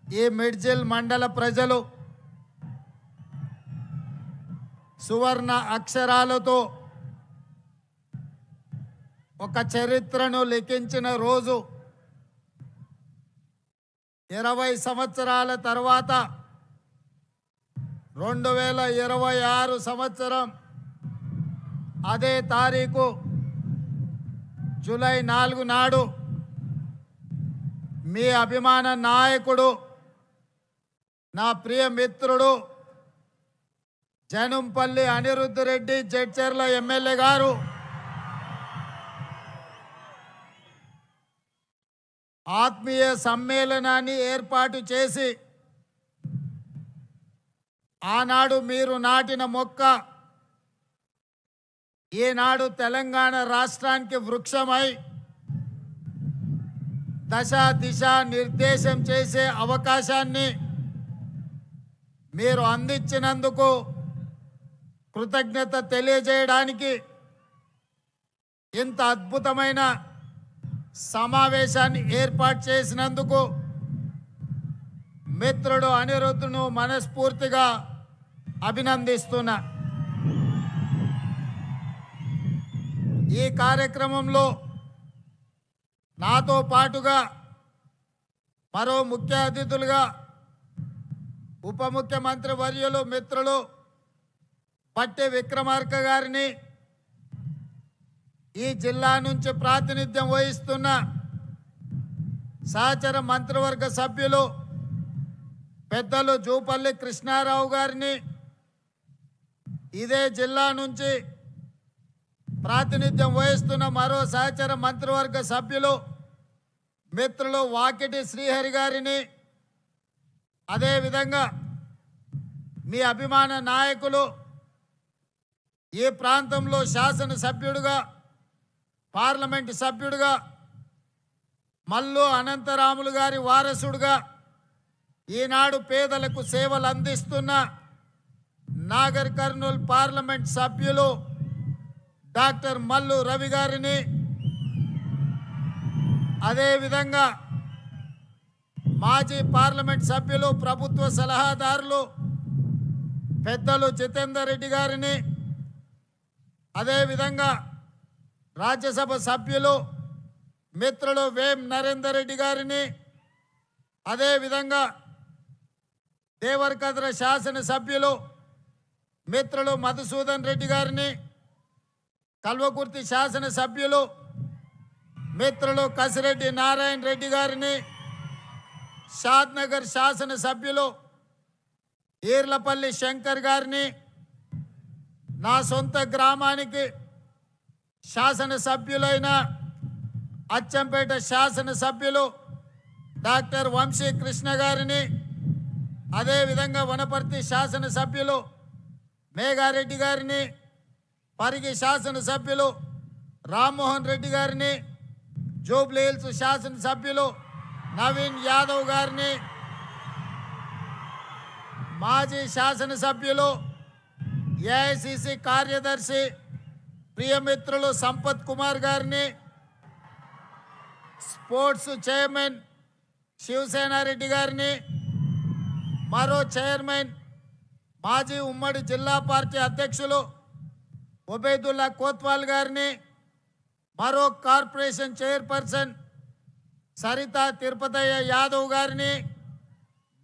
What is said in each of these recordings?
ఈ మిడ్జిల్ మండల ప్రజలు సువర్ణ అక్షరాలతో ఒక చరిత్రను లిఖించిన రోజు 20 సంవత్సరాల తర్వాత 2026 సంవత్సరం అదే తారీఖు జూలై 4 నాడు మీ అభిమాన నాయకుడు నా ప్రియ మిత్రుడు జనంపల్లి అనిరుద్ధ్ రెడ్డి జడ్చర్ల ఎమ్మెల్యే గారు ఆత్మీయ సమ్మేళనాన్ని ఏర్పాటు చేసి ఆనాడు మీరు నాటిన మొక్క ఈనాడు తెలంగాణ రాష్ట్రానికి వృక్షమై దశ దిశ నిర్దేశం చేసే అవకాశాన్ని మీరు అందించినందుకు కృతజ్ఞత తెలియజేయడానికి ఇంత అద్భుతమైన సమావేశాన్ని ఏర్పాటు చేసినందుకు మిత్రుడు అనిరుద్ధును మనస్ఫూర్తిగా అభినందిస్తున్నా. ఈ కార్యక్రమంలో నాతో పాటుగా మరో ముఖ్య అతిథులుగా ఉప ముఖ్యమంత్రి వర్యులు మిత్రులు పట్టి విక్రమార్క గారిని, ఈ జిల్లా నుంచి ప్రాతినిధ్యం వహిస్తున్న సహచర మంత్రివర్గ సభ్యులు పెద్దలు జూపల్లి కృష్ణారావు గారిని, ఇదే జిల్లా నుంచి ప్రాతినిధ్యం వహిస్తున్న మరో సహచర మంత్రివర్గ సభ్యులు మిత్రులు వాకిటి శ్రీహరి గారిని, అదేవిధంగా మీ అభిమాన నాయకులు ఈ ప్రాంతంలో శాసనసభ్యుడుగా పార్లమెంటు సభ్యుడిగా మల్లు అనంతరాములు గారి వారసుడుగా ఈనాడు పేదలకు సేవలు అందిస్తున్న నాగర్ కర్నూల్ పార్లమెంట్ సభ్యులు డాక్టర్ మల్లు రవి గారిని, అదేవిధంగా మాజీ పార్లమెంట్ సభ్యులు ప్రభుత్వ సలహాదారులు పెద్దలు జితేందర్ రెడ్డి గారిని, అదేవిధంగా రాజ్యసభ సభ్యులు మిత్రులు వేం నరేందర్ రెడ్డి గారిని, అదేవిధంగా దేవరకద్ర శాసనసభ్యులు మిత్రులు మధుసూదన్ రెడ్డి గారిని, కల్వకుర్తి శాసనసభ్యులు మిత్రులు కసిరెడ్డి నారాయణ రెడ్డి గారిని, షాద్నగర్ శాసనసభ్యులు ఈర్లపల్లి శంకర్ గారిని, నా సొంత గ్రామానికి శాసనసభ్యులైన అచ్చంపేట శాసనసభ్యులు డాక్టర్ వంశీ కృష్ణ గారిని, అదేవిధంగా వనపర్తి శాసనసభ్యులు మేఘారెడ్డి గారిని, పరిగి శాసనసభ్యులు రామ్మోహన్ రెడ్డి గారిని, జూబ్లీ హిల్స్ శాసనసభ్యులు నవీన్ యాదవ్ గారిని, మాజీ శాసనసభ్యులు ఏఐసిసి కార్యదర్శి ప్రియమిత్రులు సంపత్ కుమార్ గారిని, స్పోర్ట్స్ చైర్మన్ శివసేనారెడ్డి గారిని, మరో చైర్మన్ మాజీ ఉమ్మడి జిల్లా పార్టీ అధ్యక్షులు ఒబేదుల్లా కోత్వాల్ గారిని, మరో కార్పొరేషన్ చైర్పర్సన్ సరిత తిరుపతయ్య యాదవ్ గారిని,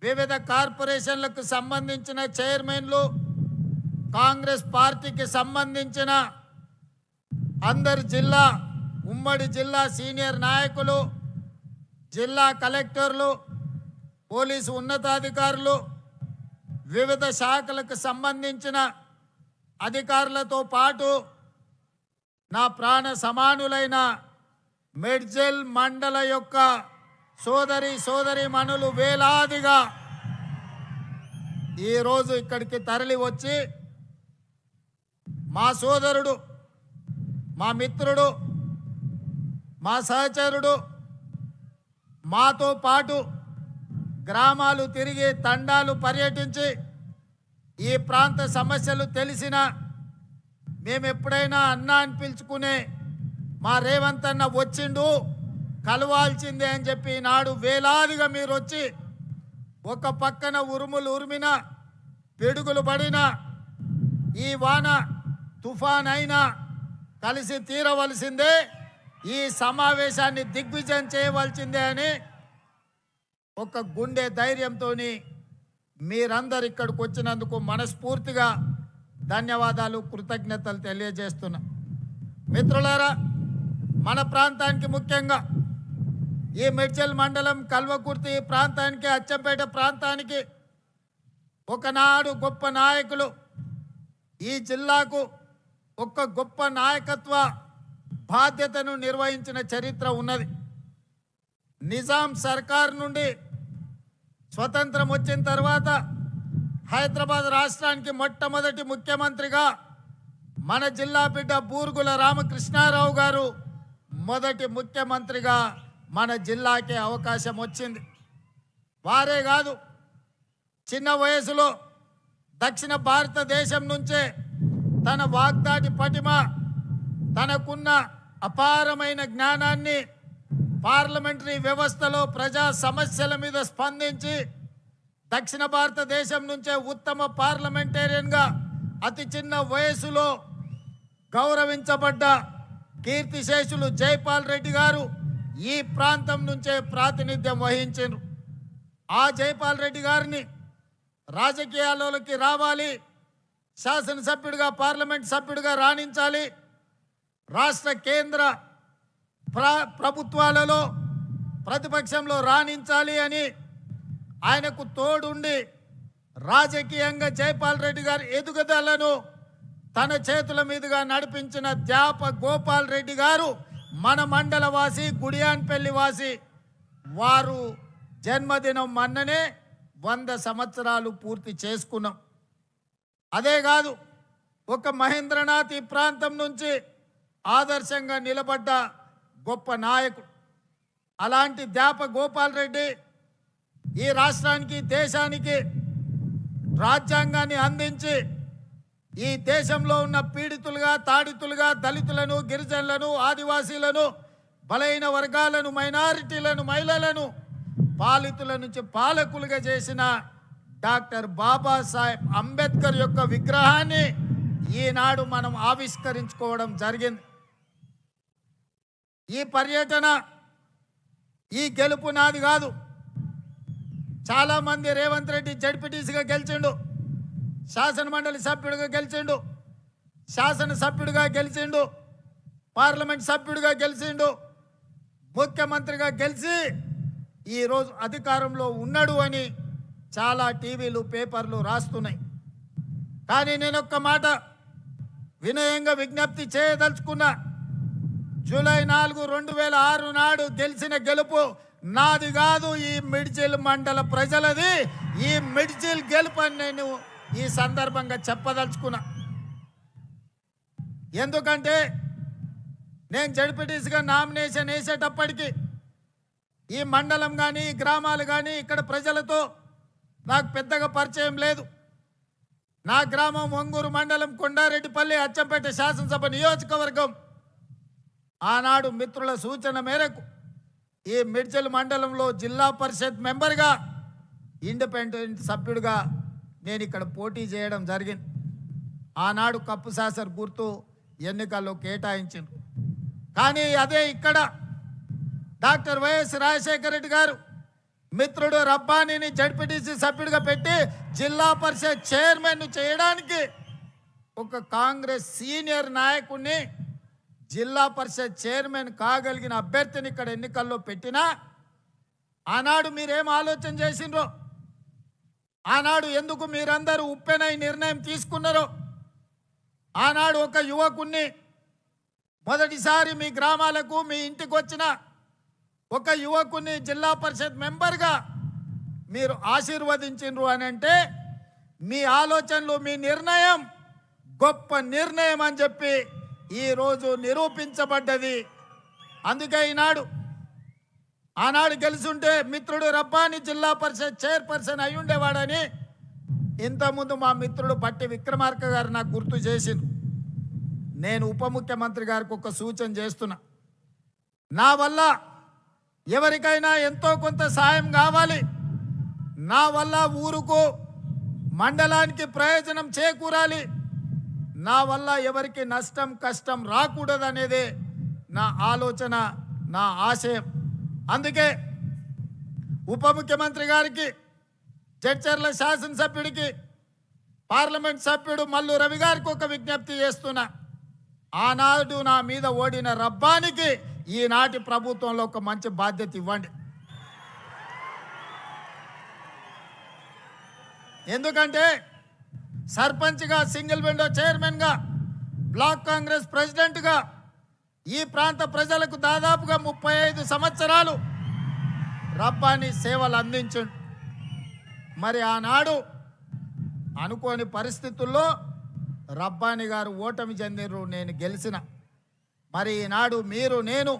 వివిధ కార్పొరేషన్లకు సంబంధించిన చైర్మన్లు, కాంగ్రెస్ పార్టీకి సంబంధించిన అందరు జిల్లా ఉమ్మడి జిల్లా సీనియర్ నాయకులు, జిల్లా కలెక్టర్లు, పోలీసు ఉన్నతాధికారులు, వివిధ శాఖలకు సంబంధించిన అధికారులతో పాటు నా ప్రాణ సమానులైన మిడ్జిల్ మండల యొక్క సోదరీమణులు వేలాదిగా ఈరోజు ఇక్కడికి తరలి వచ్చి మా సోదరుడు, మా మిత్రుడు, మా సహచరుడు మాతో పాటు గ్రామాలు తిరిగి తండాలు పర్యటించి ఈ ప్రాంత సమస్యలు తెలిసిన మేము ఎప్పుడైనా అన్నా అని పిలుచుకునే మా రేవంత్ అన్న వచ్చిండు కలవాల్సిందే అని చెప్పి నాడు వేలాదిగా మీరు వచ్చి ఒక పక్కన ఉరుములు ఉరిమిన పిడుగులు పడిన ఈ వాన తుఫాన్ అయినా కలిసి తీరవలసిందే, ఈ సమావేశాన్ని దిగ్విజయం చేయవలసిందే అని ఒక గుండె ధైర్యంతో మీరందరు ఇక్కడికి వచ్చినందుకు మనస్ఫూర్తిగా ధన్యవాదాలు, కృతజ్ఞతలు తెలియజేస్తున్నా. మిత్రులారా, మన ప్రాంతానికి ముఖ్యంగా ఈ మేడ్చల్ మండలం కల్వకుర్తి ప్రాంతానికి, అచ్చంపేట ప్రాంతానికి ఒకనాడు గొప్ప నాయకులు, ఈ జిల్లాకు ఒక గొప్ప నాయకత్వ బాధ్యతను నిర్వహించిన చరిత్ర ఉన్నది. నిజాం సర్కార్ నుండి స్వతంత్రం వచ్చిన తర్వాత హైదరాబాద్ రాష్ట్రానికి మొట్టమొదటి ముఖ్యమంత్రిగా మన జిల్లా బిడ్డ బూరుగుల రామకృష్ణారావు గారు మొదటి ముఖ్యమంత్రిగా మన జిల్లాకే అవకాశం వచ్చింది. వారే కాదు, చిన్న వయసులో దక్షిణ భారతదేశం నుంచే తన వాగ్దాటి పటిమ, తనకున్న అపారమైన జ్ఞానాన్ని పార్లమెంటరీ వ్యవస్థలో ప్రజా సమస్యల మీద స్పందించి దక్షిణ భారతదేశం నుంచే ఉత్తమ పార్లమెంటేరియన్గా అతి చిన్న వయసులో గౌరవించబడ్డ కీర్తిశేషులు జైపాల్ రెడ్డి గారు ఈ ప్రాంతం నుంచే ప్రాతినిధ్యం వహించారు. ఆ జైపాల్ రెడ్డి గారిని రాజకీయాల్లోకి రావాలి, శాసనసభ్యుడిగా పార్లమెంట్ సభ్యుడిగా రాణించాలి, రాష్ట్ర కేంద్ర ప్రభుత్వాలలో ప్రతిపక్షంలో రాణించాలి అని ఆయనకు తోడుండి రాజకీయంగా జైపాల్ రెడ్డి గారి ఎదుగుదలను తన చేతుల మీదుగా నడిపించిన త్యాప గోపాల్ రెడ్డి గారు మన మండల వాసి, గుడియాన్పల్లి వాసి. వారు జన్మదినం మొన్ననే 100 సంవత్సరాలు పూర్తి చేసుకున్నాం. అదే కాదు, ఒక మహేంద్రనాథ్ ఈ ప్రాంతం నుంచి ఆదర్శంగా నిలబడ్డ గొప్ప నాయకుడు. అలాంటి త్యాప గోపాల్ రెడ్డి ఈ రాష్ట్రానికి, దేశానికి రాజ్యాంగాన్ని అందించి ఈ దేశంలో ఉన్న పీడితులుగా, తాడితులుగా, దళితులను, గిరిజనులను, ఆదివాసీలను, బలైన వర్గాలను, మైనారిటీలను, మహిళలను పాలితుల నుంచి పాలకులుగా చేసిన డాక్టర్ బాబాసాహెబ్ అంబేద్కర్ యొక్క విగ్రహాన్ని ఈనాడు మనం ఆవిష్కరించుకోవడం జరిగింది. ఈ పర్యటన, ఈ గెలుపు నాది కాదు. చాలామంది రేవంత్ రెడ్డి జడ్పీటీసీగా గెలిచిండు, శాసనమండలి సభ్యుడిగా గెలిచిండు, శాసనసభ్యుడిగా గెలిచిండు, పార్లమెంట్ సభ్యుడిగా గెలిచిండు, ముఖ్యమంత్రిగా గెలిచి ఈరోజు అధికారంలో ఉన్నాడు అని చాలా టీవీలు, పేపర్లు రాస్తున్నాయి. కానీ నేను ఒక్క మాట వినయంగా విజ్ఞప్తి చేయదలుచుకున్నా. జూలై 4, 2006 నాడు గెలిచిన గెలుపు నాది కాదు, ఈ మిడ్జిల్ మండల ప్రజలది. ఈ మిడ్జిల్ గెలుపు అని నేను ఈ సందర్భంగా చెప్పదలుచుకున్నా. ఎందుకంటే నేను జడ్పీటీసీగా నామినేషన్ వేసేటప్పటికి ఈ మండలం కానీ, ఈ గ్రామాలు కానీ, ఇక్కడ ప్రజలతో నాకు పెద్దగా పరిచయం లేదు. నా గ్రామం ఒంగూరు మండలం, కొండారెడ్డిపల్లి, అచ్చంపేట శాసనసభ నియోజకవర్గం. ఆనాడు మిత్రుల సూచన మేరకు ఈ మిడ్చల్ మండలంలో జిల్లా పరిషత్ మెంబర్గా, ఇండిపెండెంట్ సభ్యుడిగా నేను ఇక్కడ పోటీ చేయడం జరిగింది. ఆనాడు కప్పు శాసర్ గుర్తు ఎన్నికల్లో కేటాయించింది. కానీ అదే ఇక్కడ డాక్టర్ వైఎస్ రాజశేఖర రెడ్డి గారు మిత్రుడు రబ్బానీని జడ్పీటీసీ సభ్యుడిగా పెట్టి జిల్లా పరిషత్ చైర్మన్ చేయడానికి ఒక కాంగ్రెస్ సీనియర్ నాయకుడిని, జిల్లా పరిషత్ చైర్మన్ కాగలిగిన అభ్యర్థిని ఇక్కడ ఎన్నికల్లో పెట్టినా ఆనాడు మీరేం ఆలోచన చేసిండ్రో, ఆనాడు ఎందుకు మీరందరూ ఉప్పెనై నిర్ణయం తీసుకున్నారో, ఆనాడు ఒక యువకుణ్ణి మొదటిసారి మీ గ్రామాలకు, మీ ఇంటికి వచ్చిన ఒక యువకుని జిల్లా పరిషత్ మెంబర్గా మీరు ఆశీర్వదించిండ్రు అని అంటే మీ ఆలోచనలు, మీ నిర్ణయం గొప్ప నిర్ణయం అని చెప్పి ఈరోజు నిరూపించబడ్డది. అందుకే ఆనాడు గెలుచుంటే మిత్రుడు రబ్బాని జిల్లా పరిషత్ చైర్పర్సన్ అయి ఉండేవాడని ఇంతకుముందు మా మిత్రుడు పట్టి విక్రమార్క గారు నాకు గుర్తు చేసింది. నేను ఉప ముఖ్యమంత్రి గారికి ఒక సూచన చేస్తున్నా. నా వల్ల ఎవరికైనా ఎంతో కొంత సాయం కావాలి, నా వల్ల ఊరుకు మండలానికి ప్రయోజనం చేకూరాలి, నా వల్ల ఎవరికి నష్టం కష్టం రాకూడదనేదే నా ఆలోచన, నా ఆశయం. అందుకే ఉప ముఖ్యమంత్రి గారికి, జడ్చర్ల శాసనసభ్యుడికి, పార్లమెంట్ సభ్యుడు మల్లు రవి గారికి ఒక విజ్ఞప్తి చేస్తున్నా. ఆనాడు నా మీద ఓడిన రబ్బానికి ఈనాటి ప్రభుత్వంలో ఒక మంచి బాధ్యత ఇవ్వండి. ఎందుకంటే సర్పంచ్గా, సింగిల్ విండో చైర్మన్గా, బ్లాక్ కాంగ్రెస్ ప్రెసిడెంట్గా ఈ ప్రాంత ప్రజలకు దాదాపుగా 35 సంవత్సరాలు రబ్బాని సేవలు అందించండు. మరి ఆనాడు అనుకోని పరిస్థితుల్లో రబ్బాని గారు ఓటమి చెందిరు, నేను గెలిచిన. మరి ఈనాడు మీరు నేను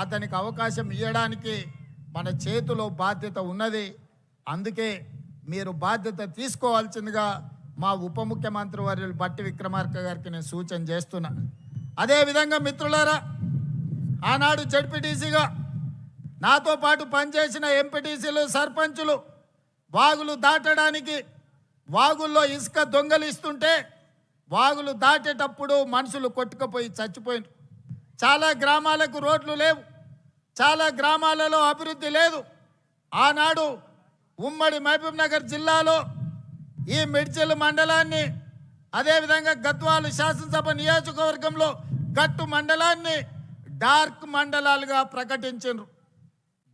అతనికి అవకాశం ఇవ్వడానికి మన చేతిలో బాధ్యత ఉన్నది. అందుకే మీరు బాధ్యత తీసుకోవాల్సిందిగా మా ఉప ముఖ్యమంత్రి వర్యులు బట్టి విక్రమార్క గారికి నేను సూచన చేస్తున్నా. అదేవిధంగా మిత్రులారా, ఆనాడు జడ్పీటీసీగా నాతో పాటు పనిచేసిన ఎంపీటీసీలు, సర్పంచులు వాగులు దాటడానికి, వాగుల్లో ఇసుక దొంగలిస్తుంటే వాగులు దాటేటప్పుడు మనుషులు కొట్టుకుపోయి చచ్చిపోయినారు. చాలా గ్రామాలకు రోడ్లు లేవు, చాలా గ్రామాలలో అభివృద్ధి లేదు. ఆనాడు ఉమ్మడి మహబూబ్ నగర్ జిల్లాలో ఈ మిడ్చల్ మండలాన్ని, అదేవిధంగా గద్వాల శాసనసభ నియోజకవర్గంలో గట్టు మండలాన్ని డార్క్ మండలాలుగా ప్రకటించారు.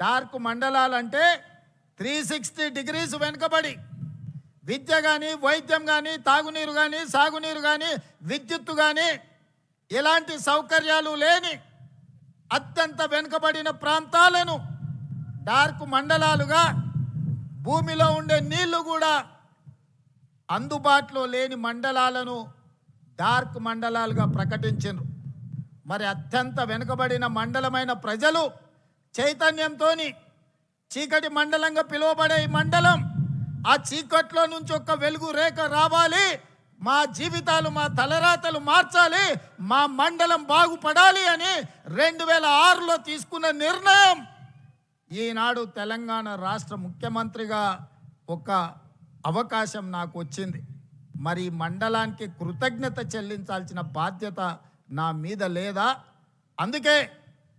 డార్క్ మండలాలంటే 360 డిగ్రీస్ వెనుకబడి విద్య కానీ, వైద్యం కానీ, తాగునీరు కానీ, సాగునీరు కానీ, విద్యుత్తు కానీ ఎలాంటి సౌకర్యాలు లేని అత్యంత వెనుకబడిన ప్రాంతాలను డార్క్ మండలాలుగా, భూమిలో ఉండే నీళ్లు కూడా అందుబాటులో లేని మండలాలను డార్క్ మండలాలుగా ప్రకటించారు. మరి అత్యంత వెనుకబడిన మండలమైన ప్రజలు చైతన్యంతో చీకటి మండలంగా పిలువబడే ఈ మండలం, ఆ చీకట్లో నుంచి ఒక వెలుగు రేఖ రావాలి, మా జీవితాలు, మా తలరాతలు మార్చాలి, మా మండలం బాగుపడాలి అని 2006లో తీసుకున్న నిర్ణయం ఈనాడు తెలంగాణ రాష్ట్ర ముఖ్యమంత్రిగా ఒక అవకాశం నాకు వచ్చింది. మరి మండలానికి కృతజ్ఞత చెల్లించాల్సిన బాధ్యత నా మీద లేదా? అందుకే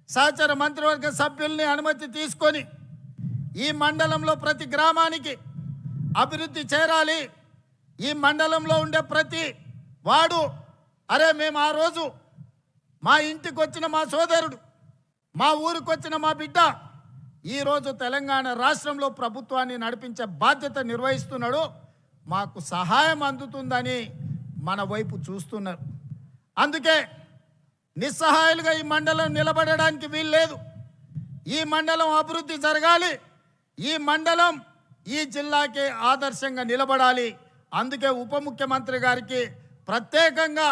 సహచర మంత్రివర్గ సభ్యుల్ని అనుమతి తీసుకొని ఈ మండలంలో ప్రతి గ్రామానికి అభివృద్ధి చేరాలి. ఈ మండలంలో ఉండే ప్రతి వాడు, అరే మేము ఆ రోజు మా ఇంటికి వచ్చిన మా సోదరుడు, మా ఊరికి వచ్చిన మా బిడ్డ ఈరోజు తెలంగాణ రాష్ట్రంలో ప్రభుత్వాన్ని నడిపించే బాధ్యత నిర్వహిస్తున్నాడు, మాకు సహాయం అందుతుందని మన వైపు చూస్తున్నారు. అందుకే నిస్సహాయాలుగా ఈ మండలం నిలబడడానికి వీల్లేదు. ఈ మండలం అభివృద్ధి జరగాలి, ఈ మండలం ఈ జిల్లాకి ఆదర్శంగా నిలబడాలి. అందుకే ఉప ముఖ్యమంత్రి గారికి ప్రత్యేకంగా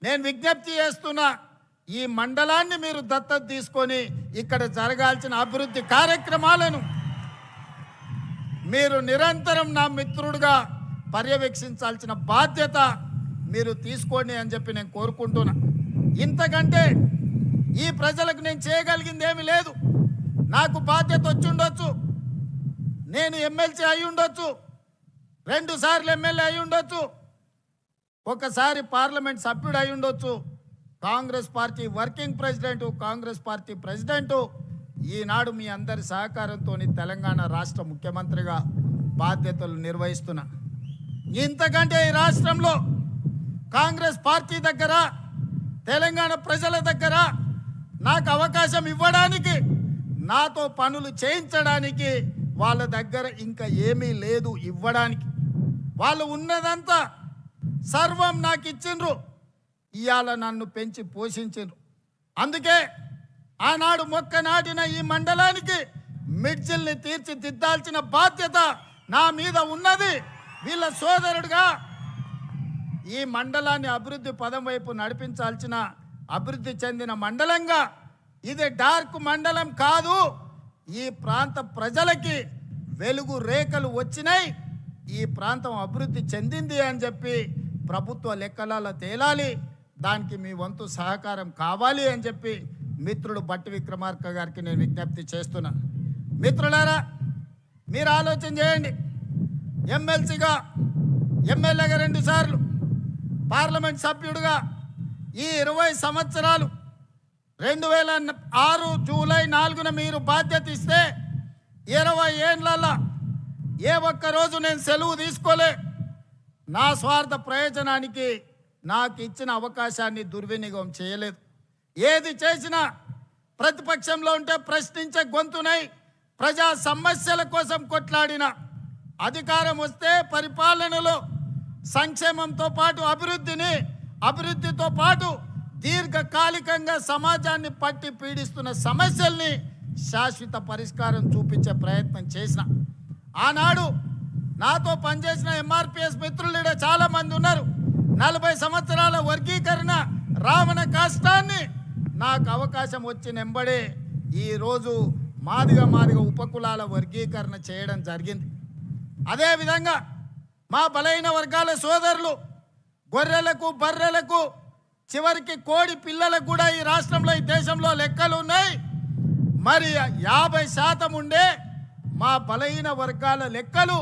నేను విజ్ఞప్తి చేస్తున్నా, ఈ మండలాన్ని మీరు దత్తత తీసుకొని ఇక్కడ జరగాల్సిన అభివృద్ధి కార్యక్రమాలను మీరు నిరంతరం నా మిత్రుడిగా పర్యవేక్షించాల్సిన బాధ్యత మీరు తీసుకోండి అని చెప్పి నేను కోరుకుంటున్నా. ఇంతకంటే ఈ ప్రజలకు నేను చేయగలిగింది ఏమీ లేదు. నాకు బాధ్యత వచ్చి ఉండొచ్చు, నేను ఎమ్మెల్సీ అయి ఉండొచ్చు, 2 సార్లు ఎమ్మెల్యే అయి ఉండొచ్చు, ఒకసారి పార్లమెంట్ సభ్యుడు అయి ఉండొచ్చు, Congress party working president, Congress party president, ఈనాడు మీ అందరి సహకారంతో తెలంగాణ రాష్ట్ర ముఖ్యమంత్రిగా బాధ్యతలు నిర్వహిస్తున్నా. ఇంతకంటే ఈ రాష్ట్రంలో కాంగ్రెస్ పార్టీ దగ్గర, తెలంగాణ ప్రజల దగ్గర నాకు అవకాశం ఇవ్వడానికి, నాతో పనులు చేయించడానికి వాళ్ళ దగ్గర ఇంకా ఏమీ లేదు ఇవ్వడానికి. వాళ్ళు ఉన్నదంతా సర్వం నాకు ఇచ్చిండ్రు, ఇవాళ నన్ను పెంచి పోషించిండ్రు. అందుకే ఆనాడు మొక్క నాటిన ఈ మండలానికి మిడ్జిల్ని తీర్చిదిద్దాల్సిన బాధ్యత నా మీద ఉన్నది. వీళ్ళ సోదరుడుగా ఈ మండలాన్ని అభివృద్ధి పదం వైపు నడిపించాల్సిన, అభివృద్ధి చెందిన మండలంగా, ఇది డార్క్ మండలం కాదు. ఈ ప్రాంత ప్రజలకి వెలుగు రేఖలు వచ్చినాయి, ఈ ప్రాంతం అభివృద్ధి చెందింది అని చెప్పి ప్రభుత్వ లెక్కలలో తేలాలి. దానికి మీ వంతు సహకారం కావాలి అని చెప్పి మిత్రుడు బట్టి విక్రమార్క గారికి నేను విజ్ఞప్తి చేస్తున్నా. మిత్రులారా, మీరు ఆలోచన చేయండి. ఎమ్మెల్సీగా, ఎమ్మెల్యేగా 2 సార్లు, పార్లమెంట్ సభ్యుడిగా ఈ 20 సంవత్సరాలు 2006 జూలై 4న మీరు బాధ్యత ఇస్తే 20 ఏళ్ళల్లో ఏ ఒక్క రోజు నేను సెలవు తీసుకోలే. నా స్వార్థ ప్రయోజనానికి నాకు ఇచ్చిన అవకాశాన్ని దుర్వినియోగం చేయలేదు. ఏది చేసినా ప్రతిపక్షంలో ఉంటే ప్రశ్నించే గొంతునై ప్రజా సమస్యల కోసం కొట్లాడిన, అధికారం వస్తే పరిపాలనలో సంక్షేమంతో పాటు అభివృద్ధితో పాటు దీర్ఘకాలికంగా సమాజాన్ని పట్టి పీడిస్తున్న సమస్యల్ని శాశ్వత పరిష్కారం చూపించే ప్రయత్నం చేసిన. ఆనాడు నాతో పనిచేసిన ఎంఆర్పిఎస్ మిత్రులు చాలా మంది ఉన్నారు. 40 సంవత్సరాల వర్గీకరణ రావణ కష్టాన్ని నాకు అవకాశం వచ్చిన వెంబడే ఈరోజు మాదిగ ఉపకులాల వర్గీకరణ చేయడం జరిగింది. అదేవిధంగా మా బలైన వర్గాల సోదరులు గొర్రెలకు, బర్రెలకు, చివరికి కోడి పిల్లలకు కూడా ఈ రాష్ట్రంలో, ఈ దేశంలో లెక్కలు ఉన్నాయి. మరి 50% ఉండే మా బలహీన వర్గాల లెక్కలు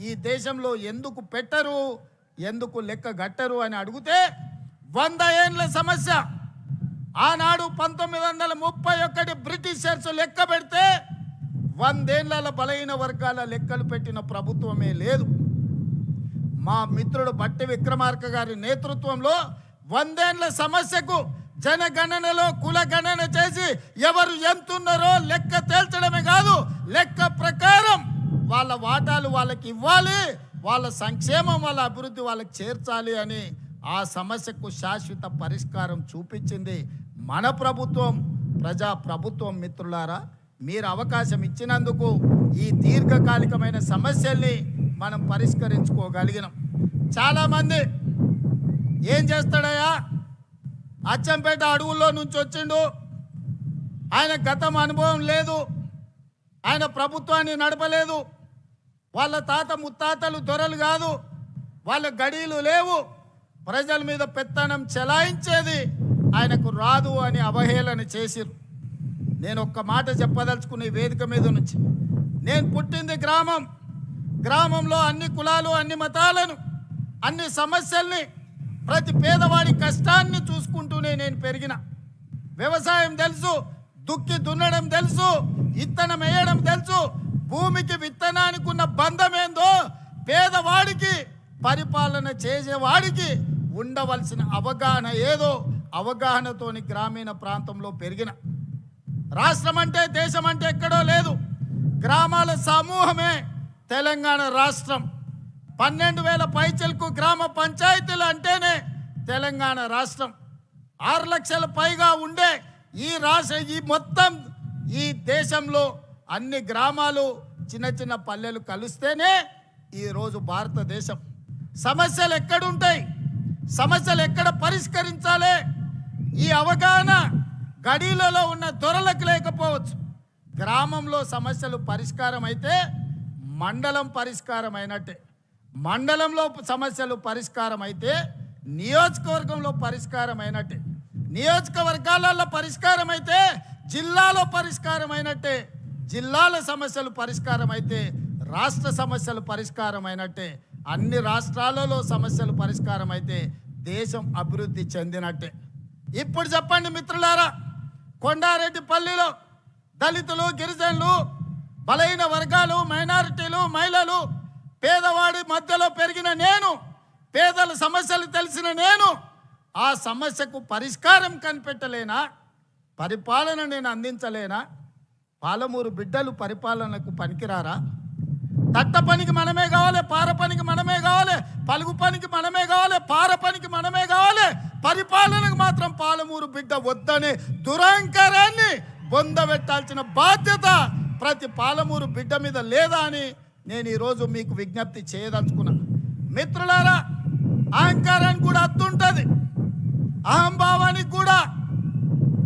ఈ దేశంలో ఎందుకు పెట్టరు, ఎందుకు లెక్క గట్టరు అని అడిగితే 100 ఏండ్ల సమస్య. ఆనాడు 1931 బ్రిటిషర్స్ లెక్క పెడితే 100 ఏళ్ల బలహీన వర్గాల లెక్కలు పెట్టిన ప్రభుత్వమే లేదు. మా మిత్రుడు బట్టి విక్రమార్క గారి నేతృత్వంలో 100 ఏళ్ల సమస్యకు జనగణనలో కులగణన చేసి ఎవరు ఎంతున్నారో లెక్క తేల్చడమే కాదు, లెక్క ప్రకారం వాళ్ళ వాటాలు వాళ్ళకి ఇవ్వాలి, వాళ్ళ సంక్షేమం, వాళ్ళ అభివృద్ధి వాళ్ళకి చేర్చాలి అని ఆ సమస్యకు శాశ్వత పరిష్కారం చూపించింది మన ప్రభుత్వం, ప్రజా ప్రభుత్వం. మిత్రులారా, మీరు అవకాశం ఇచ్చినందుకు ఈ దీర్ఘకాలికమైన సమస్యల్ని మనం పరిష్కరించుకోగలిగినాం. చాలామంది ఏం చేస్తాడయ్యా, అచ్చంపేట అడవుల్లో నుంచి వచ్చిండు, ఆయన గతం అనుభవం లేదు, ఆయన ప్రభుత్వాన్ని నడపలేదు, వాళ్ళ తాత ముత్తాతలు దొరలు కాదు, వాళ్ళ గడీలు లేవు, ప్రజల మీద పెత్తనం చెలాయించేది ఆయనకు రాదు అని అవహేళన చేసిరు. నేను ఒక్క మాట చెప్పదలుచుకునే వేదిక మీద నుంచి, నేను పుట్టింది గ్రామంలో అన్ని కులాలు, అన్ని మతాలను, అన్ని సమస్యల్ని, ప్రతి పేదవాడి కష్టాన్ని చూసుకుంటూనే నేను పెరిగిన. వ్యవసాయం తెలుసు, దుక్కి దున్నడం తెలుసు, ఇత్తనం వేయడం తెలుసు, భూమికి విత్తనానికి ఉన్న బంధం ఏందో పేదవాడికి, పరిపాలన చేసేవాడికి ఉండవలసిన అవగాహన ఏదో అవగాహనతోని గ్రామీణ ప్రాంతంలో పెరిగిన. రాష్ట్రం అంటే, దేశం అంటే ఎక్కడో లేదు, గ్రామాల సమూహమే తెలంగాణ రాష్ట్రం. 12,000 పైచలకు గ్రామ పంచాయతీలు అంటేనే తెలంగాణ రాష్ట్రం. 6 లక్షల పైగా ఉండే ఈ మొత్తం ఈ దేశంలో అన్ని గ్రామాలు, చిన్న పల్లెలు కలిస్తేనే ఈరోజు భారతదేశం. సమస్యలు ఎక్కడుంటాయి, సమస్యలు ఎక్కడ పరిష్కరించాలి, ఈ అవగాహన గడీలలో ఉన్న దొరలకు లేకపోవచ్చు. గ్రామంలో సమస్యలు పరిష్కారం అయితే మండలం పరిష్కారం అయినట్టే, మండలంలో సమస్యలు పరిష్కారం అయితే నియోజకవర్గంలో పరిష్కారం అయినట్టే, నియోజకవర్గాలలో పరిష్కారం అయితే జిల్లాలో పరిష్కారం అయినట్టే, జిల్లాల సమస్యలు పరిష్కారం అయితే రాష్ట్ర సమస్యలు పరిష్కారం అయినట్టే, అన్ని రాష్ట్రాలలో సమస్యలు పరిష్కారం అయితే దేశం అభివృద్ధి చెందినట్టే. ఇప్పుడు చెప్పండి మిత్రులారా, కొండారెడ్డిపల్లిలో దళితులు, గిరిజనులు, బలహీన వర్గాలు, మైనారిటీలు, మహిళలు, పేదవాడి మధ్యలో పెరిగిన నేను, పేదల సమస్యలు తెలిసిన నేను ఆ సమస్యకు పరిష్కారం కనిపెట్టలేనా, పరిపాలన నేను అందించలేనా? పాలమూరు బిడ్డలు పరిపాలనకు పనికిరారా? తట్ట పనికి మనమే కావాలి, పార పనికి మనమే కావాలి, పలుగు పనికి మనమే కావాలి, పార పనికి మనమే కావాలి, పరిపాలనకు మాత్రం పాలమూరు బిడ్డ వద్దనే దురహంకారాన్ని బొందబెట్టాల్సిన బాధ్యత ప్రతి పాలమూరు బిడ్డ మీద లేదా అని నేను ఈరోజు మీకు విజ్ఞప్తి చేయదలుచుకున్నా. మిత్రులారా, అహంకారానికి కూడా అత్తుంటుంది, అహంభావానికి కూడా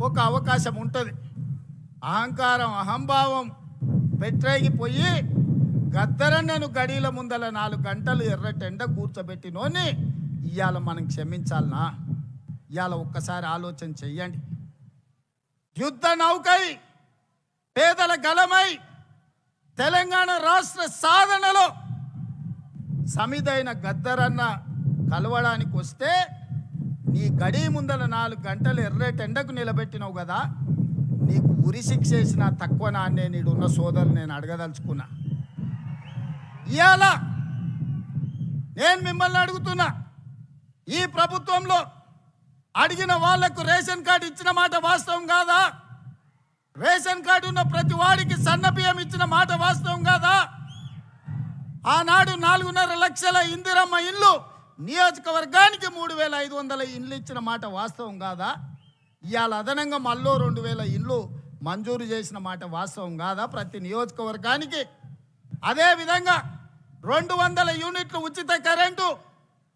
ఒక అవకాశం ఉంటుంది. అహంకారం, అహంభావం పెట్టేగిపోయి గద్దరన్నను గడీల ముందల 4 గంటలు ఎర్రటెండ కూర్చోబెట్టినోని ఇవాళ మనం క్షమించాలనా? ఇవాళ ఒక్కసారి ఆలోచన చెయ్యండి. యుద్ధ నౌకై, పేదల గలమై, తెలంగాణ రాష్ట్ర సాధనలో సమిదైన గద్దరన్న కలవడానికి వస్తే నీ గడి ముందల 4 గంటలు ఎర్రటెండకు నిలబెట్టినావు కదా, నీకు ఉరి శిక్ష వేసిన తక్కువ నాన్నే నీడున్న సోదరులు నేను అడగదలుచుకున్నా. ఇవాళ నేను మిమ్మల్ని అడుగుతున్నా, ఈ ప్రభుత్వంలో అడిగిన వాళ్లకు రేషన్ కార్డు ఇచ్చిన మాట వాస్తవం కాదా? రేషన్ కార్డు ఉన్న ప్రతి వాడికి సన్న బియ్యం ఇచ్చిన మాట వాస్తవం కాదా? ఆనాడు 4.5 లక్షల ఇందిరమ్మ ఇల్లు నియోజకవర్గానికి 3,500 ఇండ్లు ఇచ్చిన మాట వాస్తవం కాదా? ఇవాళ అదనంగా మళ్ళీ 2,000 ఇండ్లు మంజూరు చేసిన మాట వాస్తవం కాదా ప్రతి నియోజకవర్గానికి? అదేవిధంగా 200 యూనిట్లు ఉచిత కరెంటు,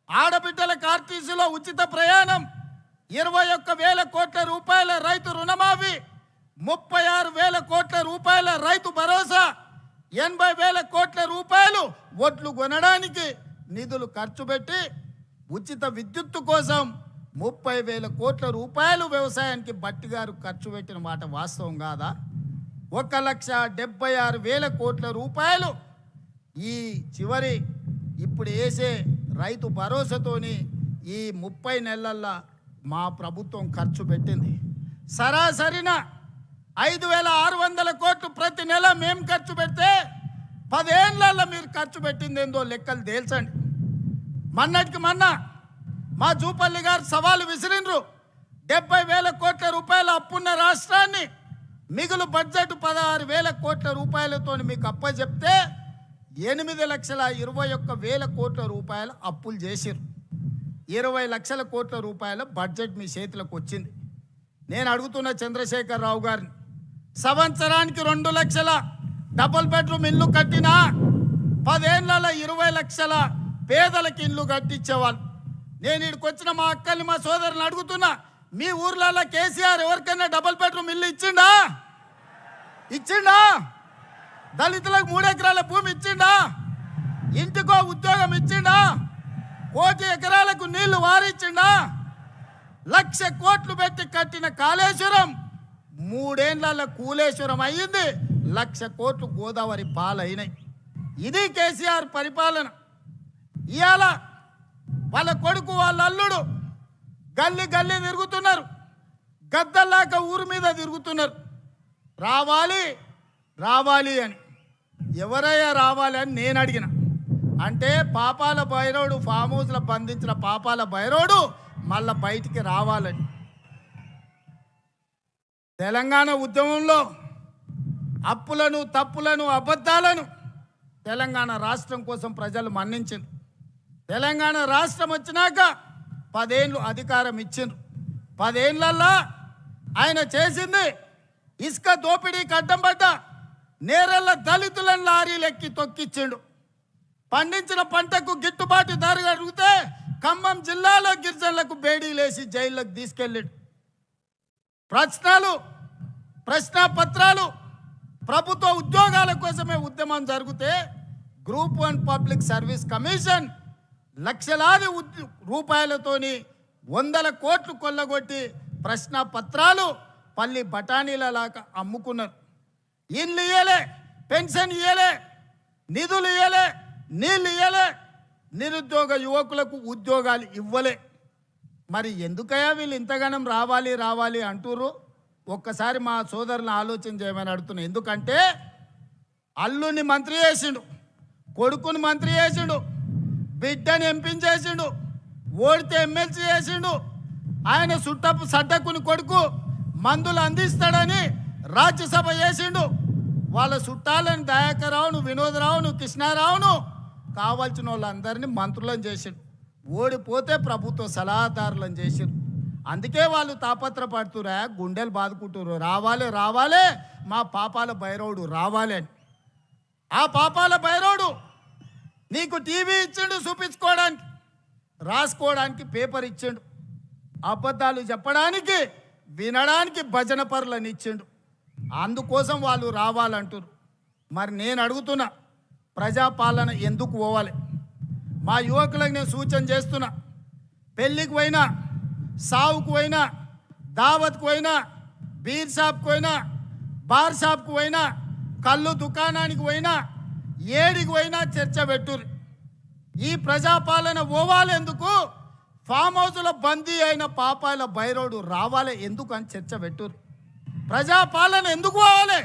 ఆడబిడ్డల ఆర్టీసీలో ఉచిత ప్రయాణం, 21,000 కోట్ల రూపాయల రైతు రుణమాఫీ, 36,000 కోట్ల రూపాయల రైతు భరోసా, 80,000 కోట్ల రూపాయలు ఒట్లు కొనడానికి నిధులు ఖర్చు పెట్టి ఉచిత విద్యుత్తు కోసం 30,000 కోట్ల రూపాయలు వ్యవసాయానికి బట్టి గారు ఖర్చు పెట్టిన మాట వాస్తవం కాదా? 1,76,000 కోట్ల రూపాయలు ఈ చివరి ఇప్పుడు వేసే రైతు భరోసాతోని ఈ 30 నెలల్లో మా ప్రభుత్వం ఖర్చు పెట్టింది. సరాసరిన 5,600 కోట్లు ప్రతి నెల మేము ఖర్చు పెడితే 10 ఏళ్లలో మీరు ఖర్చు పెట్టింది ఏందో లెక్కలు తేల్చండి. మొన్నటికి మొన్న మా జూపల్లి గారు సవాలు విసిరిండ్రు. 70,000 కోట్ల రూపాయల అప్పున్న రాష్ట్రాన్ని మిగులు బడ్జెట్ 16,000 కోట్ల రూపాయలతో మీకు అప్పచెప్తే 8,21,000 కోట్ల రూపాయల అప్పులు చేసిరు. 20 లక్షల కోట్ల రూపాయల బడ్జెట్ మీ చేతులకు వచ్చింది. నేను అడుగుతున్న చంద్రశేఖర్ రావు గారిని, సంవత్సరానికి 2 లక్షల డబుల్ బెడ్రూమ్ ఇల్లు కట్టినా 10 ఏళ్లలో 20 లక్షల పేదలకు ఇల్లు కట్టించేవాళ్ళు. నేను ఇక్కడికి వచ్చిన మా అక్కల్ని మా సోదరుని అడుగుతున్నా, మీ ఊర్లలో కేసీఆర్ ఎవరికైనా డబుల్ బెడ్రూమ్ ఇల్లు ఇచ్చిండా? దళితులకు 3 ఎకరాల భూమి ఇచ్చిండా? ఇంటికో ఉద్యోగం ఇచ్చిండా? 1,000 ఎకరాలకు నీళ్లు వారిచ్చిండా? 1,00,000 కోట్లు పెట్టి కట్టిన కాళేశ్వరం 3 ఏళ్లలో కూలేశ్వరం అయ్యింది. 1,00,000 కోట్లు గోదావరి పాలైనాయి. ఇది కేసీఆర్ పరిపాలన. ఇవాళ వాళ్ళ కొడుకు వాళ్ళ అల్లుడు గల్లీ గల్లీ తిరుగుతున్నారు, గద్దల్లాక ఊరు మీద తిరుగుతున్నారు. రావాలి రావాలి అని. ఎవరయ్యా రావాలి అని నేను అడిగిన. అంటే పాపాల భైరవుడు ఫామ్ హౌస్లో బంధించిన పాపాల భైరవుడు మళ్ళా బయటికి రావాలని. తెలంగాణ ఉద్యమంలో అప్పులను, తప్పులను, అబద్ధాలను తెలంగాణ రాష్ట్రం కోసం ప్రజలు మన్నించారు. తెలంగాణ రాష్ట్రం వచ్చినాక 10 ఏళ్ళు అధికారం ఇచ్చిండ్రు. 10 ఏళ్లలో ఆయన చేసింది ఇసుక దోపిడీకి అడ్డం పడ్డ నేరళ్ళ దళితులను లారీలు ఎక్కి తొక్కిచ్చిండు. పండించిన పంటకు గిట్టుబాటు ధర అడిగితే ఖమ్మం జిల్లాలో గిరిజనులకు బేడీలేసి జైల్లోకి తీసుకెళ్ళాడు. ప్రశ్నాపత్రాలు ప్రభుత్వ ఉద్యోగాల కోసమే ఉద్యమం జరిగితే గ్రూప్ 1 పబ్లిక్ సర్వీస్ కమిషన్ లక్షలాది రూపాయలతోని 100 కోట్లు కొల్లగొట్టి ప్రశ్నాపత్రాలు పల్లి బఠానీలలాగా అమ్ముకున్నారు. ఇల్లు ఇయ్యలే, పెన్షన్ ఇయ్యలే, నిధులు ఇయ్యలే, నీళ్ళు ఇయ్యలే, నిరుద్యోగ యువకులకు ఉద్యోగాలు ఇవ్వలే. మరి ఎందుకయ్యా వీళ్ళు ఇంతగానం రావాలి రావాలి అంటుర్రు? ఒక్కసారి మా సోదరులను ఆలోచన చేయమని అడుగుతున్నా. ఎందుకంటే అల్లుని మంత్రి చేసిండు, కొడుకుని మంత్రి చేసిండు, బిడ్డని ఎంపీని చేసిండు, ఓడితే ఎమ్మెల్సీ చేసిండు. ఆయన సుట్టపు సడ్డకుని కొడుకు మందులు అందిస్తాడని రాజ్యసభ చేసిండు. వాళ్ళ చుట్టాలని దయాకర్రావును, వినోదరావును, కృష్ణారావును కావాల్సిన వాళ్ళందరినీ మంత్రులను చేసిండు. ఓడిపోతే ప్రభుత్వ సలహాదారులను చేసిండు. అందుకే వాళ్ళు తాపత్రపడుతురా, గుండెలు బాదుకుంటున్నారు, రావాలి రావాలి మా పాపాల భైరవుడు రావాలి అని. ఆ పాపాల భైరవుడు నీకు టీవీ ఇచ్చిండు చూపించుకోవడానికి, రాసుకోవడానికి పేపర్ ఇచ్చిండు, అబద్ధాలు చెప్పడానికి వినడానికి భజన పరులను ఇచ్చిండు. అందుకోసం వాళ్ళు రావాలంటారు. మరి నేను అడుగుతున్నా, ప్రజాపాలన ఎందుకు పోవాలి? మా యువకులకు నేను సూచన చేస్తున్నా, పెళ్ళికి పోయినా, సావుకు పోయినా, దావత్కు పోయినా, బీర్ షాప్కు పోయినా, బార్ షాప్కు పోయినా, కళ్ళు దుకాణానికి పోయినా ఏడికి పోయినా చర్చ పెట్టుర్రు. ఈ ప్రజాపాలన పోవాలి ఎందుకు, ఫామ్ హౌస్లో బందీ అయిన పాపాల బైరోడు రావాలి ఎందుకు అని చర్చ పెట్టుర్రు. ప్రజాపాలన ఎందుకు పోవాలి,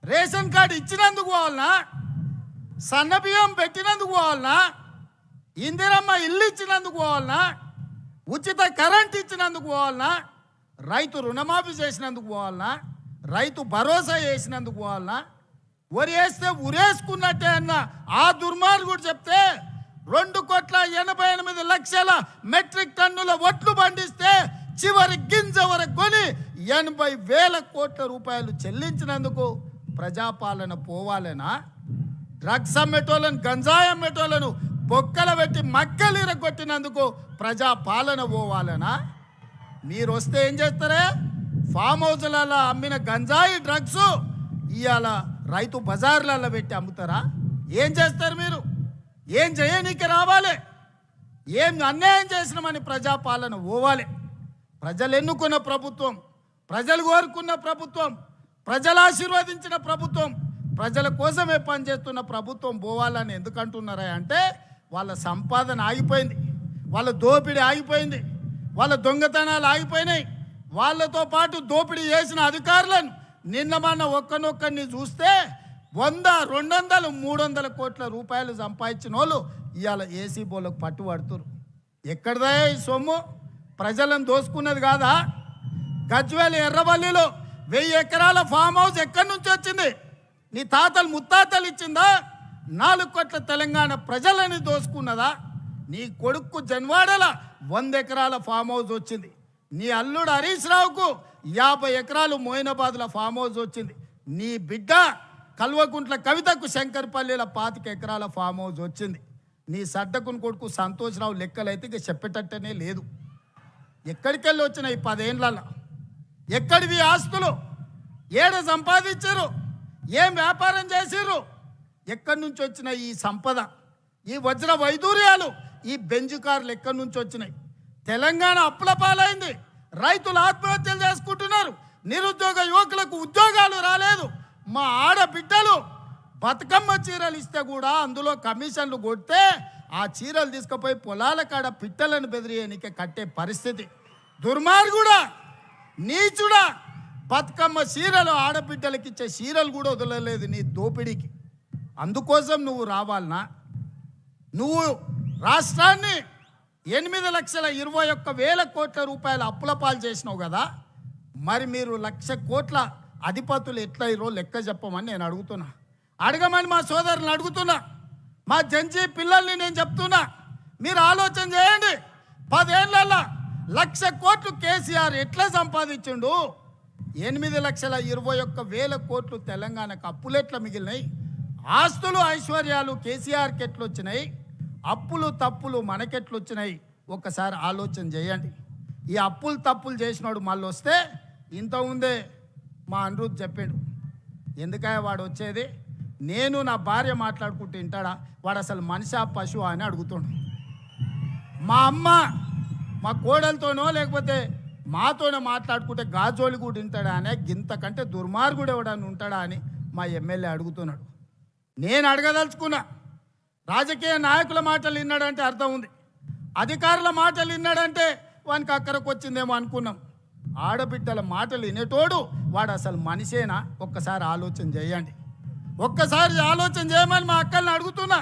రేషన్ కార్డు ఇచ్చినందుకు పోవాలనా, సన్నబియ్యం పెట్టినందుకు పోవాలనా, ఇందిరమ్మ ఇల్లు ఇచ్చినందుకు పోవాలనా, ఉచిత కరెంట్ ఇచ్చినందుకు పోవాలనా, రైతు రుణమాఫీ చేసినందుకు పోవాలనా, రైతు భరోసా చేసినందుకు పోవాలనా, వరి వేస్తే ఉరేసుకున్నట్టే అన్న ఆ దుర్మార్గుడు చెప్తే 2,88,00,000 మెట్రిక్ టన్నుల ఒట్లు పండిస్తే చివరి గింజ వరకు కొని 80,000 కోట్ల రూపాయలు చెల్లించినందుకు ప్రజాపాలన పోవాలనా, డ్రగ్స్ అమ్మేటోళ్ళను గంజాయి అమ్మేటోళ్ళను బొక్కల పెట్టి మక్కలు ఇరగొట్టినందుకు ప్రజాపాలన పోవాలనా? మీరు వస్తే ఏం చేస్తారే, ఫామ్ హౌస్లలో అమ్మిన గంజాయి డ్రగ్స్ ఇవాళ రైతు బజార్లలో పెట్టి అమ్ముతారా? ఏం చేస్తారు మీరు? ఏం చేయనీకి రావాలి, ఏం అన్యాయం చేసినామని ప్రజాపాలన పోవాలి. ప్రజలు ఎన్నుకున్న ప్రభుత్వం, ప్రజలు కోరుకున్న ప్రభుత్వం, ప్రజలు ఆశీర్వదించిన ప్రభుత్వం, ప్రజల కోసమే పనిచేస్తున్న ప్రభుత్వం పోవాలని ఎందుకు అంటున్నారా అంటే, వాళ్ళ సంపాదన ఆగిపోయింది, వాళ్ళ దోపిడీ ఆగిపోయింది, వాళ్ళ దొంగతనాలు ఆగిపోయినాయి. వాళ్ళతో పాటు దోపిడీ చేసిన అధికారులను నిన్న మొన్న ఒక్కనొక్కరిని చూస్తే 100, 200, 300 కోట్ల రూపాయలు సంపాదించిన వాళ్ళు ఇవాళ ఏసీ బోలకు పట్టుబడుతున్నారు. ఎక్కడదా ఈ సొమ్ము? ప్రజలను దోసుకున్నది కాదా? గజ్వేల్ ఎర్రవల్లిలో 1000 ఎకరాల ఫామ్ హౌస్ ఎక్కడి నుంచి వచ్చింది? నీ తాతలు ముత్తాతలు ఇచ్చిందా? 4 కోట్ల తెలంగాణ ప్రజలని దోసుకున్నదా? నీ కొడుకు జన్వాడల 100 ఎకరాల ఫామ్ హౌస్ వచ్చింది. నీ అల్లుడు హరీష్ రావుకు 50 ఎకరాలు మోయినాబాద్ల ఫామ్ హౌస్ వచ్చింది. నీ బిడ్డ కల్వకుంట్ల కవితకు శంకర్పల్లిల 25 ఎకరాల ఫామ్ హౌస్ వచ్చింది. నీ సడ్డకుని కొడుకు సంతోష్రావు లెక్కలైతే ఇక చెప్పేటట్టనే లేదు. ఎక్కడికి వెళ్ళి వచ్చినాయి 10 ఏళ్ళ? ఎక్కడివి ఆస్తులు? ఏడ సంపాదించారు? ఏం వ్యాపారం చేసిర్రు? ఎక్కడి నుంచి వచ్చిన ఈ సంపద, ఈ వజ్ర వైదూర్యాలు, ఈ బెంజు కార్లు ఎక్కడి నుంచి వచ్చినాయి? తెలంగాణ అప్పుల పాలైంది, రైతులు ఆత్మహత్యలు చేసుకుంటున్నారు, నిరుద్యోగ యువకులకు ఉద్యోగాలు రాలేదు. మా ఆడబిడ్డలు బతుకమ్మ చీరలు ఇస్తే కూడా అందులో కమిషన్లు కొడితే ఆ చీరలు తీసుకుపోయి పొలాల కాడ పిట్టలను బెదిరియనికే కట్టే పరిస్థితి. దుర్మార్గుడా, నీచుడా, బతుకమ్మ చీరలు ఆడబిడ్డలకి ఇచ్చే చీరలు కూడా వదలలేదు నీ దోపిడీకి. అందుకోసం నువ్వు రావాలనా? నువ్వు రాష్ట్రాన్ని 8,21,000 కోట్ల రూపాయల అప్పుల పాలు చేసినావు కదా, మరి మీరు 1,00,000 కోట్ల అధిపతులు ఎట్లయిరో లెక్క చెప్పమని నేను అడుగుతున్నా. అడగమని మా సోదరులను అడుగుతున్నా, మా జంజీ పిల్లల్ని నేను చెప్తున్నా. మీరు ఆలోచన చేయండి. 10 ఏళ్ళల్లో 1,00,000 కోట్లు కేసీఆర్ ఎట్లా సంపాదించిండు? 8,21,000 కోట్లు తెలంగాణకు అప్పులు ఎట్లా మిగిలినాయి? ఆస్తులు ఐశ్వర్యాలు కేసీఆర్కి ఎట్లొచ్చినాయి? అప్పులు తప్పులు మనకెట్లొచ్చినాయి? ఒక్కసారి ఆలోచన చేయండి. ఈ అప్పులు తప్పులు చేసినాడు మళ్ళీ వస్తే ఇంతకుముందే మా అనిరుద్ధ్ చెప్పాడు, ఎందుకయ్యా వాడు వచ్చేది, నేను నా భార్య మాట్లాడుకుంటూ వింటాడా, వాడు అసలు మనిషా పశువా అని అడుగుతుండు. మా అమ్మ మా కోడలతోనో లేకపోతే మాతోనే మాట్లాడుకుంటే గాజోలి కూడా వింటాడా అనే, గింతకంటే దుర్మార్గుడు ఎవడని ఉంటాడా అని మా ఎమ్మెల్యే అడుగుతున్నాడు. నేను అడగదలుచుకున్నా, రాజకీయ నాయకుల మాటలు విన్నాడంటే అర్థం ఉంది, అధికారుల మాటలు విన్నాడంటే వానికి అక్కడికి వచ్చిందేమో అనుకున్నాం. ఆడబిడ్డల మాటలు వినేటోడు వాడు అసలు మనిషేనా? ఒక్కసారి ఆలోచన చేయండి. ఒక్కసారి ఆలోచన చేయమని మా అక్కల్ని అడుగుతున్నా.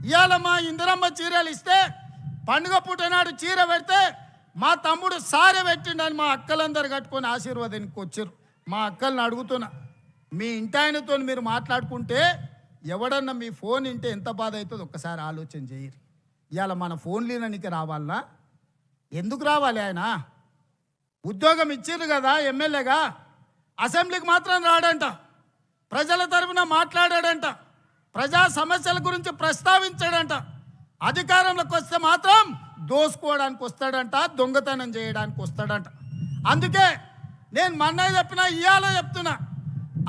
ఇవాళ మా ఇందిరమ్మ చీరలు ఇస్తే పండుగ పూట నాడు చీర పెడితే మా తమ్ముడు సారె పెట్టిండని మా అక్కలందరూ కట్టుకొని ఆశీర్వాదానికి వచ్చారు. మా అక్కల్ని అడుగుతున్నా, మీ ఇంటాయనతో మీరు మాట్లాడుకుంటే ఎవడన్నా మీ ఫోన్ వింటే ఎంత బాధ అవుతుందో ఒక్కసారి ఆలోచన చేయరు. ఇవాళ మన ఫోన్లీననికి రావాలనా? ఎందుకు రావాలి? ఆయన ఉద్యోగం ఇచ్చిర్రు కదా ఎమ్మెల్యేగా, అసెంబ్లీకి మాత్రం రాడంట, ప్రజల తరఫున మాట్లాడాడంట, ప్రజా సమస్యల గురించి ప్రస్తావించాడంట. అధికారంలోకి వస్తే మాత్రం దోసుకోవడానికి వస్తాడంట, దొంగతనం చేయడానికి వస్తాడంట. అందుకే నేను మొన్న చెప్పినా ఇవాళ చెప్తున్నా,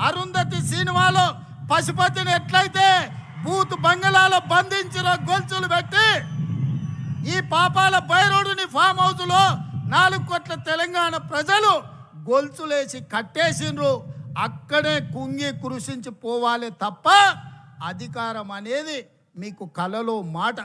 అరుంధతి సినిమాలో పశుపతిని ఎట్లయితే బూత్ బంగళాలో బంధించిన గొలుసులు పెట్టి ఈ పాపాల బైరోడుని ఫామ్ హౌస్లో 4 కోట్ల తెలంగాణ ప్రజలు గొలుసులేసి కట్టేసిండ్రు. అక్కడే కుంగి కృషించి పోవాలి తప్ప అధికారం అనేది మీకు కలలో మాట.